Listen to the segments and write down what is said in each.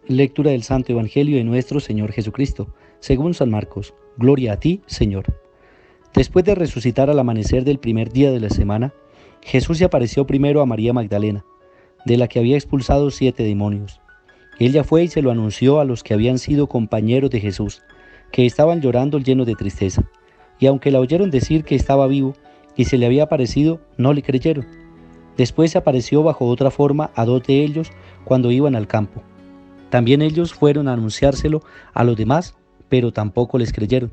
Lectura del Santo Evangelio de nuestro Señor Jesucristo, según San Marcos. Gloria a ti, Señor. Después de resucitar al amanecer del primer día de la semana, Jesús se apareció primero a María Magdalena, de la que había expulsado 7 demonios. Ella fue y se lo anunció a los que habían sido compañeros de Jesús, que estaban llorando llenos de tristeza. Y aunque la oyeron decir que estaba vivo y se le había aparecido, no le creyeron. Después se apareció bajo otra forma a 2 de ellos cuando iban al campo. También ellos fueron a anunciárselo a los demás, pero tampoco les creyeron.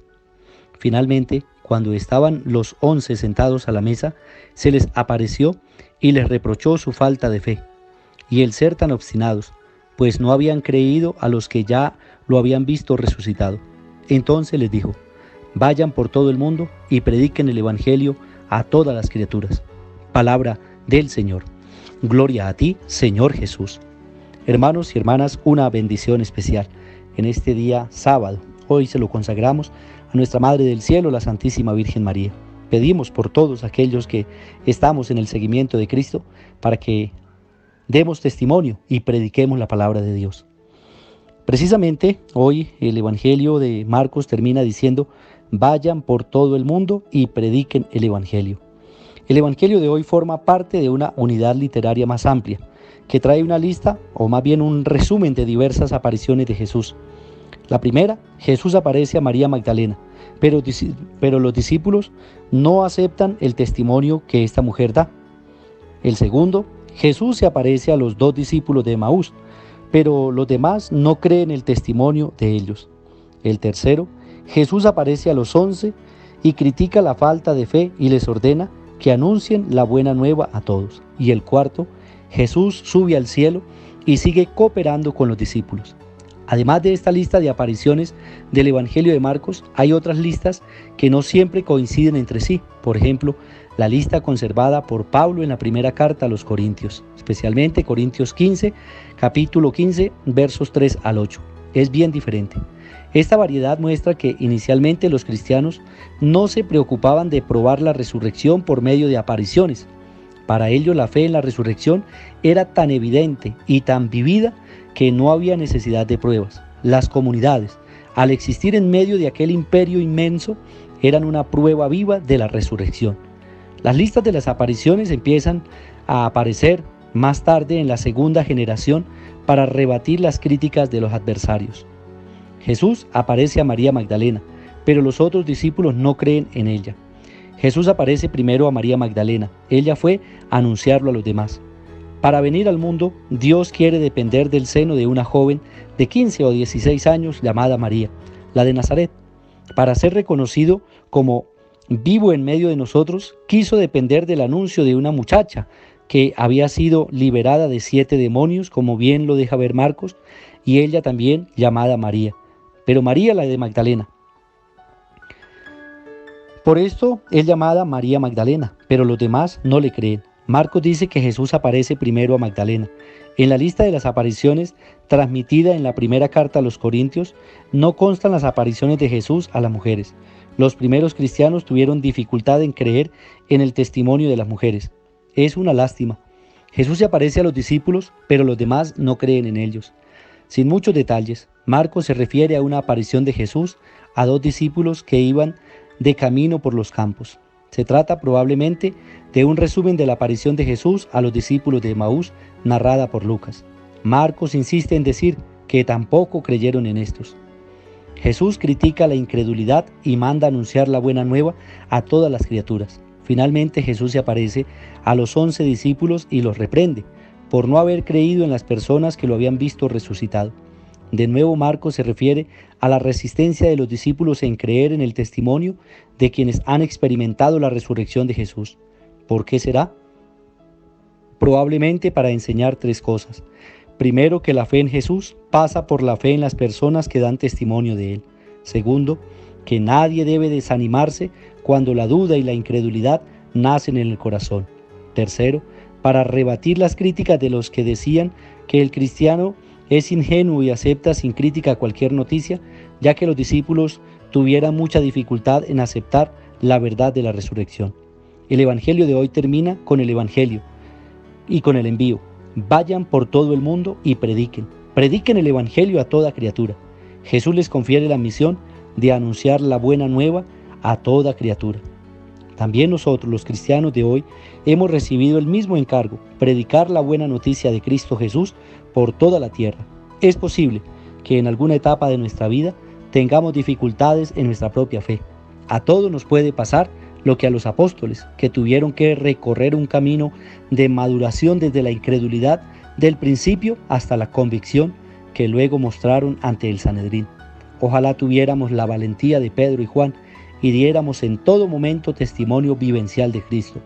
Finalmente, cuando estaban los 11 sentados a la mesa, se les apareció y les reprochó su falta de fe y el ser tan obstinados, pues no habían creído a los que ya lo habían visto resucitado. Entonces les dijo: vayan por todo el mundo y prediquen el Evangelio a todas las criaturas. Palabra del Señor. Gloria a ti, Señor Jesús. Hermanos y hermanas, una bendición especial en este día sábado. Hoy se lo consagramos a nuestra Madre del Cielo, la Santísima Virgen María. Pedimos por todos aquellos que estamos en el seguimiento de Cristo para que demos testimonio y prediquemos la palabra de Dios. Precisamente hoy el Evangelio de Marcos termina diciendo: vayan por todo el mundo y prediquen el Evangelio. El Evangelio de hoy forma parte de una unidad literaria más amplia, que trae una lista, o más bien un resumen de diversas apariciones de Jesús. La primera, Jesús aparece a María Magdalena, pero los discípulos no aceptan el testimonio que esta mujer da. El segundo, Jesús se aparece a los 2 discípulos de Emaús, pero los demás no creen el testimonio de ellos. El tercero, Jesús aparece a los 11 y critica la falta de fe y les ordena que anuncien la buena nueva a todos. Y el cuarto, Jesús sube al cielo y sigue cooperando con los discípulos. Además de esta lista de apariciones del Evangelio de Marcos, hay otras listas que no siempre coinciden entre sí. Por ejemplo, la lista conservada por Pablo en la primera carta a los Corintios, especialmente Corintios 15, capítulo 15, versos 3 al 8. Es bien diferente. Esta variedad muestra que inicialmente los cristianos no se preocupaban de probar la resurrección por medio de apariciones. Para ellos la fe en la resurrección era tan evidente y tan vivida que no había necesidad de pruebas. Las comunidades, al existir en medio de aquel imperio inmenso, eran una prueba viva de la resurrección. Las listas de las apariciones empiezan a aparecer más tarde en la segunda generación para rebatir las críticas de los adversarios. Jesús aparece a María Magdalena, pero los otros discípulos no creen en ella. Jesús aparece primero a María Magdalena. Ella fue a anunciarlo a los demás. Para venir al mundo, Dios quiere depender del seno de una joven de 15 o 16 años llamada María, la de Nazaret. Para ser reconocido como vivo en medio de nosotros, quiso depender del anuncio de una muchacha que había sido liberada de 7 demonios, como bien lo deja ver Marcos, y ella también llamada María, pero María la de Magdalena. Por esto es llamada María Magdalena, pero los demás no le creen. Marcos dice que Jesús aparece primero a Magdalena. En la lista de las apariciones transmitida en la primera carta a los Corintios, no constan las apariciones de Jesús a las mujeres. Los primeros cristianos tuvieron dificultad en creer en el testimonio de las mujeres. Es una lástima. Jesús se aparece a los discípulos, pero los demás no creen en ellos. Sin muchos detalles, Marcos se refiere a una aparición de Jesús a 2 discípulos que iban de camino por los campos. Se trata probablemente de un resumen de la aparición de Jesús a los discípulos de Emaús, narrada por Lucas. Marcos insiste en decir que tampoco creyeron en estos. Jesús critica la incredulidad y manda anunciar la buena nueva a todas las criaturas. Finalmente Jesús se aparece a los 11 discípulos y los reprende por no haber creído en las personas que lo habían visto resucitado. De nuevo Marcos se refiere a la resistencia de los discípulos en creer en el testimonio de quienes han experimentado la resurrección de Jesús. ¿Por qué será? Probablemente para enseñar 3 cosas. Primero, que la fe en Jesús pasa por la fe en las personas que dan testimonio de Él. Segundo, que nadie debe desanimarse cuando la duda y la incredulidad nacen en el corazón. Tercero, para rebatir las críticas de los que decían que el cristiano es ingenuo y acepta sin crítica cualquier noticia, ya que los discípulos tuvieran mucha dificultad en aceptar la verdad de la resurrección. El Evangelio de hoy termina con el Evangelio y con el envío. Vayan por todo el mundo y prediquen. Prediquen el Evangelio a toda criatura. Jesús les confiere la misión de anunciar la buena nueva a toda criatura. También nosotros, los cristianos de hoy, hemos recibido el mismo encargo, predicar la buena noticia de Cristo Jesús por toda la tierra. Es posible que en alguna etapa de nuestra vida tengamos dificultades en nuestra propia fe. A todos nos puede pasar lo que a los apóstoles, que tuvieron que recorrer un camino de maduración desde la incredulidad del principio hasta la convicción que luego mostraron ante el Sanedrín. Ojalá tuviéramos la valentía de Pedro y Juan y diéramos en todo momento testimonio vivencial de Cristo.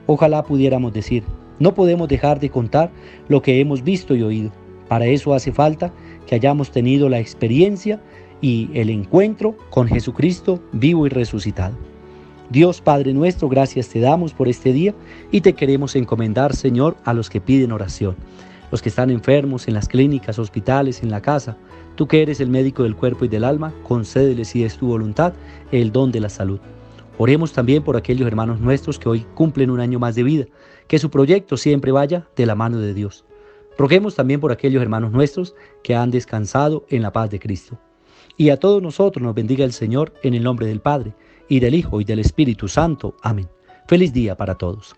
Ojalá pudiéramos decir, no podemos dejar de contar lo que hemos visto y oído. Para eso hace falta que hayamos tenido la experiencia y el encuentro con Jesucristo vivo y resucitado. Dios Padre nuestro, gracias te damos por este día y te queremos encomendar, Señor, a los que piden oración, los que están enfermos en las clínicas, hospitales, en la casa. Tú que eres el médico del cuerpo y del alma, concédeles, si es tu voluntad, el don de la salud. Oremos también por aquellos hermanos nuestros que hoy cumplen un año más de vida, que su proyecto siempre vaya de la mano de Dios. Roguemos también por aquellos hermanos nuestros que han descansado en la paz de Cristo. Y a todos nosotros nos bendiga el Señor en el nombre del Padre, y del Hijo, y del Espíritu Santo. Amén. Feliz día para todos.